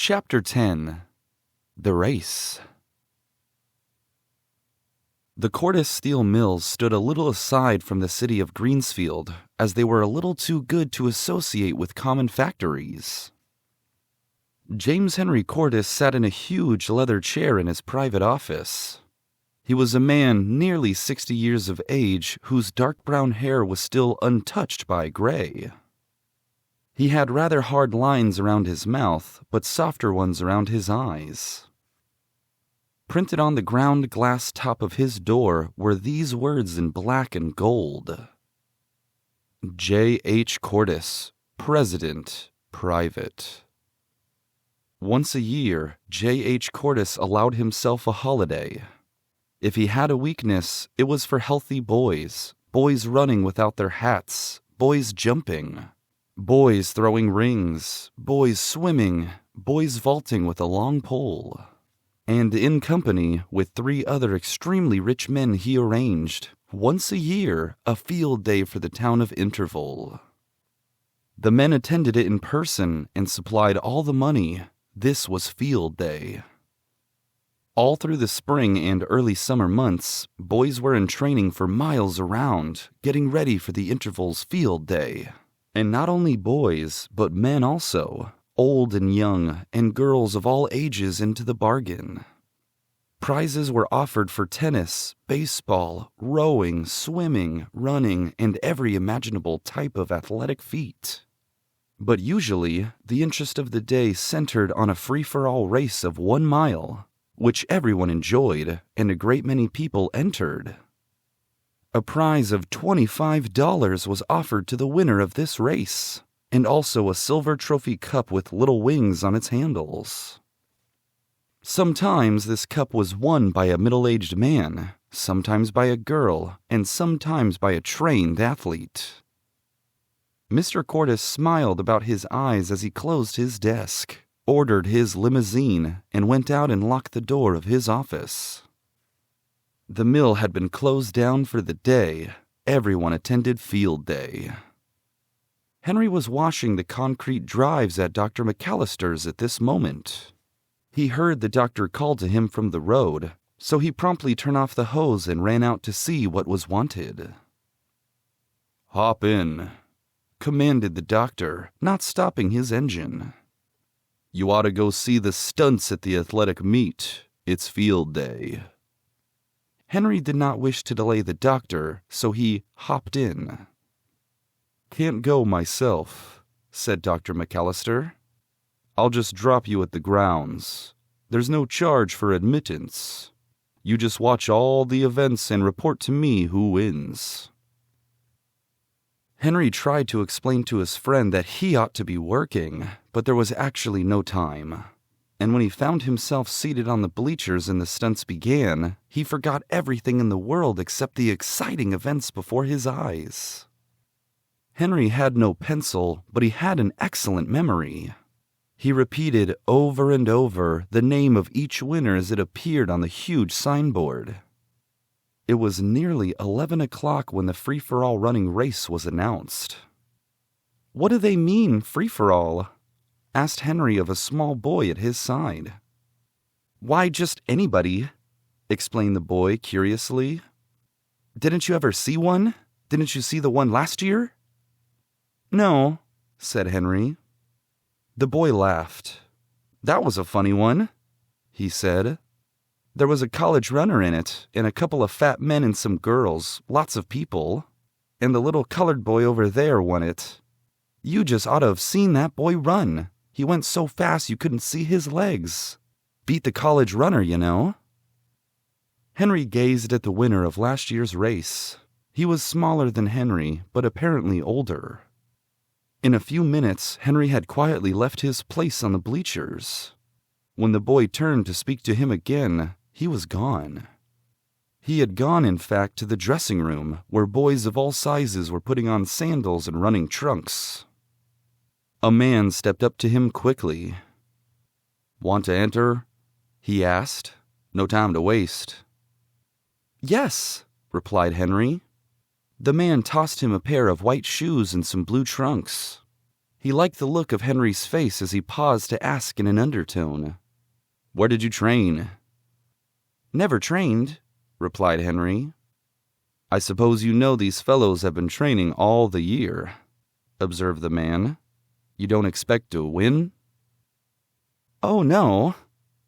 Chapter 10. The Race. The Cordis steel mills stood a little aside from the city of Greensfield, as they were a little too good to associate with common factories. James Henry Cordis sat in a huge leather chair in his private office. He was a man nearly 60 years of age whose dark brown hair was still untouched by gray. He had rather hard lines around his mouth, but softer ones around his eyes. Printed on the ground glass top of his door were these words in black and gold: J. H. Cordis, President, Private. Once a year, J. H. Cordis allowed himself a holiday. If he had a weakness, it was for healthy boys, boys running without their hats, boys jumping, boys throwing rings, boys swimming, boys vaulting with a long pole. And in company with 3 other extremely rich men he arranged, once a year, a field day for the town of Interval. The men attended it in person and supplied all the money. This was field day. All through the spring and early summer months, boys were in training for miles around, getting ready for the Interval's field day. And not only boys, but men also, old and young, and girls of all ages into the bargain. Prizes were offered for tennis, baseball, rowing, swimming, running, and every imaginable type of athletic feat. But usually, the interest of the day centered on a free-for-all race of 1 mile, which everyone enjoyed, and a great many people entered. A prize of $25 was offered to the winner of this race, and also a silver trophy cup with little wings on its handles. Sometimes this cup was won by a middle-aged man, sometimes by a girl, and sometimes by a trained athlete. Mr. Cordis smiled about his eyes as he closed his desk, ordered his limousine, and went out and locked the door of his office. The mill had been closed down for the day. Everyone attended field day. Henry was washing the concrete drives at Dr. McAllister's at this moment. He heard the doctor call to him from the road, so he promptly turned off the hose and ran out to see what was wanted. "Hop in," commanded the doctor, not stopping his engine. "You ought to go see the stunts at the athletic meet. It's field day." Henry did not wish to delay the doctor, so he hopped in. "Can't go myself," said Dr. McAllister. "I'll just drop you at the grounds. There's no charge for admittance. You just watch all the events and report to me who wins." Henry tried to explain to his friend that he ought to be working, but there was actually no time. And when he found himself seated on the bleachers and the stunts began, he forgot everything in the world except the exciting events before his eyes. Henry had no pencil, but he had an excellent memory. He repeated over and over the name of each winner as it appeared on the huge signboard. It was nearly 11 o'clock when the free-for-all running race was announced. "What do they mean, free-for-all?" asked Henry of a small boy at his side. "Why, just anybody," explained the boy curiously. "Didn't you ever see one? Didn't you see the one last year?" "No," said Henry. The boy laughed. "That was a funny one," he said. "There was a college runner in it, and a couple of fat men and some girls, lots of people. And the little colored boy over there won it. You just ought to have seen that boy run. He went so fast you couldn't see his legs. Beat the college runner, you know." Henry gazed at the winner of last year's race. He was smaller than Henry, but apparently older. In a few minutes, Henry had quietly left his place on the bleachers. When the boy turned to speak to him again, he was gone. He had gone, in fact, to the dressing room, where boys of all sizes were putting on sandals and running trunks. A man stepped up to him quickly. "Want to enter?" he asked. "No time to waste." "Yes," replied Henry. The man tossed him a pair of white shoes and some blue trunks. He liked the look of Henry's face as he paused to ask in an undertone, "Where did you train?" "Never trained," replied Henry. "I suppose you know these fellows have been training all the year," observed the man. "You don't expect to win?" "Oh, no,"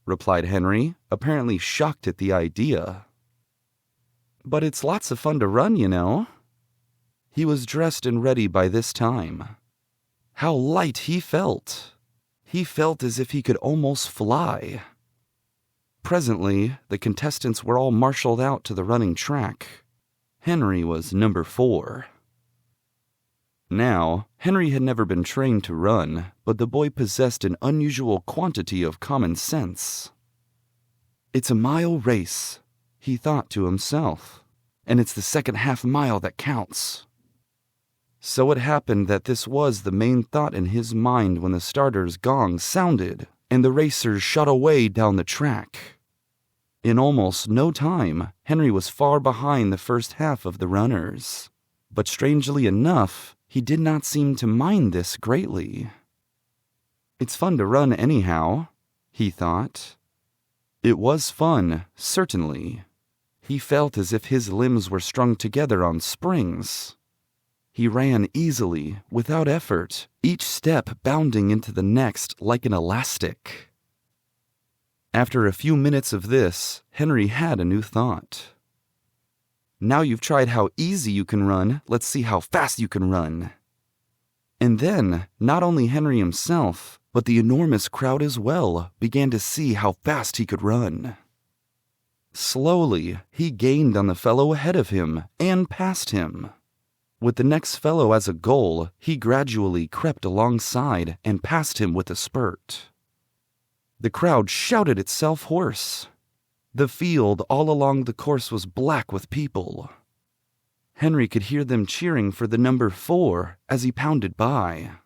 replied Henry, apparently shocked at the idea. "But it's lots of fun to run, you know." He was dressed and ready by this time. How light he felt! He felt as if he could almost fly. Presently, the contestants were all marshaled out to the running track. Henry was number 4. Now, Henry had never been trained to run, but the boy possessed an unusual quantity of common sense. "It's a mile race," he thought to himself, "and it's the second half mile that counts." So it happened that this was the main thought in his mind when the starter's gong sounded and the racers shot away down the track. In almost no time, Henry was far behind the first half of the runners. But strangely enough, he did not seem to mind this greatly. "It's fun to run anyhow," he thought. It was fun, certainly. He felt as if his limbs were strung together on springs. He ran easily, without effort, each step bounding into the next like an elastic. After a few minutes of this, Henry had a new thought. "Now you've tried how easy you can run, let's see how fast you can run." And then, not only Henry himself, but the enormous crowd as well, began to see how fast he could run. Slowly, he gained on the fellow ahead of him and passed him. With the next fellow as a goal, he gradually crept alongside and passed him with a spurt. The crowd shouted itself hoarse. The field all along the course was black with people. Henry could hear them cheering for the number 4 as he pounded by.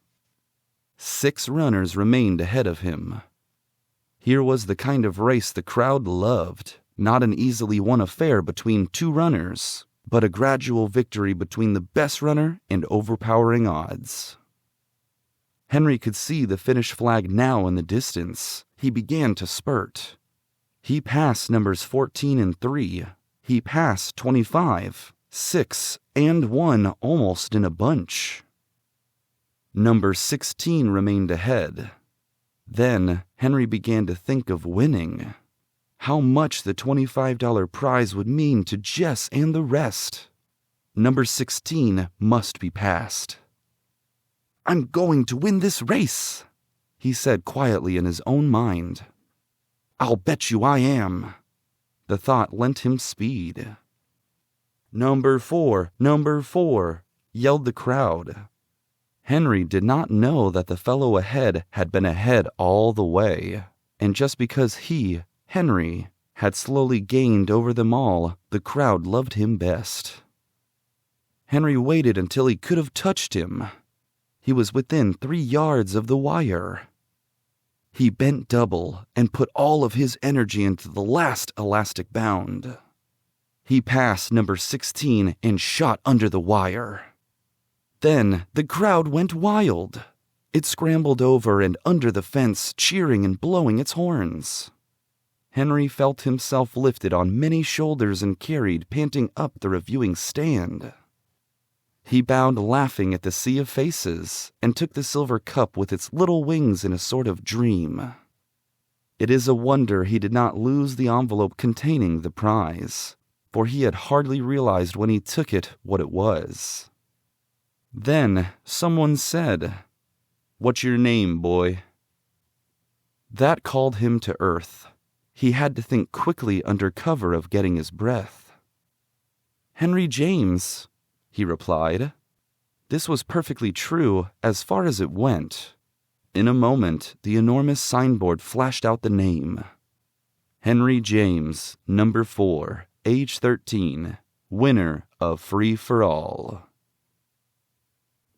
6 runners remained ahead of him. Here was the kind of race the crowd loved, not an easily won affair between 2 runners, but a gradual victory between the best runner and overpowering odds. Henry could see the finish flag now in the distance. He began to spurt. He passed numbers 14 and 3. He passed 25, 6, and 1 almost in a bunch. Number 16 remained ahead. Then Henry began to think of winning. How much the $25 prize would mean to Jess and the rest. Number 16 must be passed. "I'm going to win this race," he said quietly in his own mind. "I'll bet you I am." The thought lent him speed. "Number 4, number 4, yelled the crowd. Henry did not know that the fellow ahead had been ahead all the way, and just because he, Henry, had slowly gained over them all, the crowd loved him best. Henry waited until he could have touched him. He was within 3 yards of the wire. He bent double and put all of his energy into the last elastic bound. He passed number 16 and shot under the wire. Then the crowd went wild. It scrambled over and under the fence, cheering and blowing its horns. Henry felt himself lifted on many shoulders and carried, panting up the reviewing stand. He bowed laughing at the sea of faces and took the silver cup with its little wings in a sort of dream. It is a wonder he did not lose the envelope containing the prize, for he had hardly realized when he took it what it was. Then someone said, "What's your name, boy?" That called him to earth. He had to think quickly under cover of getting his breath. "Henry James," he replied. This was perfectly true as far as it went. In a moment, the enormous signboard flashed out the name. Henry James, number 4, age 13, winner of Free for All.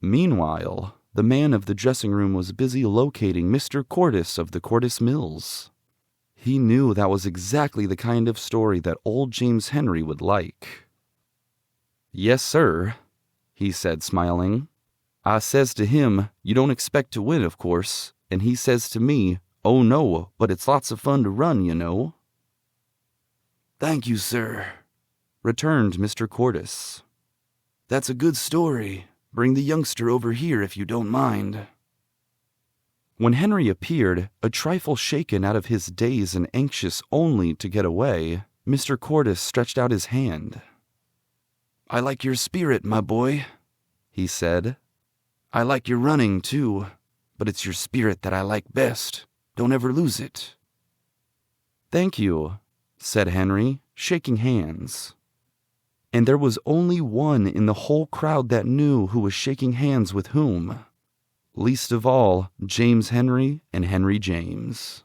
Meanwhile, the man of the dressing room was busy locating Mr. Cordis of the Cordis Mills. He knew that was exactly the kind of story that old James Henry would like. "Yes, sir," he said, smiling. I says to him, "You don't expect to win, of course," and he says to me, "Oh no, but it's lots of fun to run, you know." "Thank you, sir," returned Mr. Cordis. "That's a good story. Bring the youngster over here if you don't mind." When Henry appeared, a trifle shaken out of his daze and anxious only to get away, Mr. Cordis stretched out his hand. "I like your spirit, my boy," he said. "I like your running, too, but it's your spirit that I like best. Don't ever lose it." "Thank you," said Henry, shaking hands. And there was only one in the whole crowd that knew who was shaking hands with whom. Least of all, James Henry and Henry James.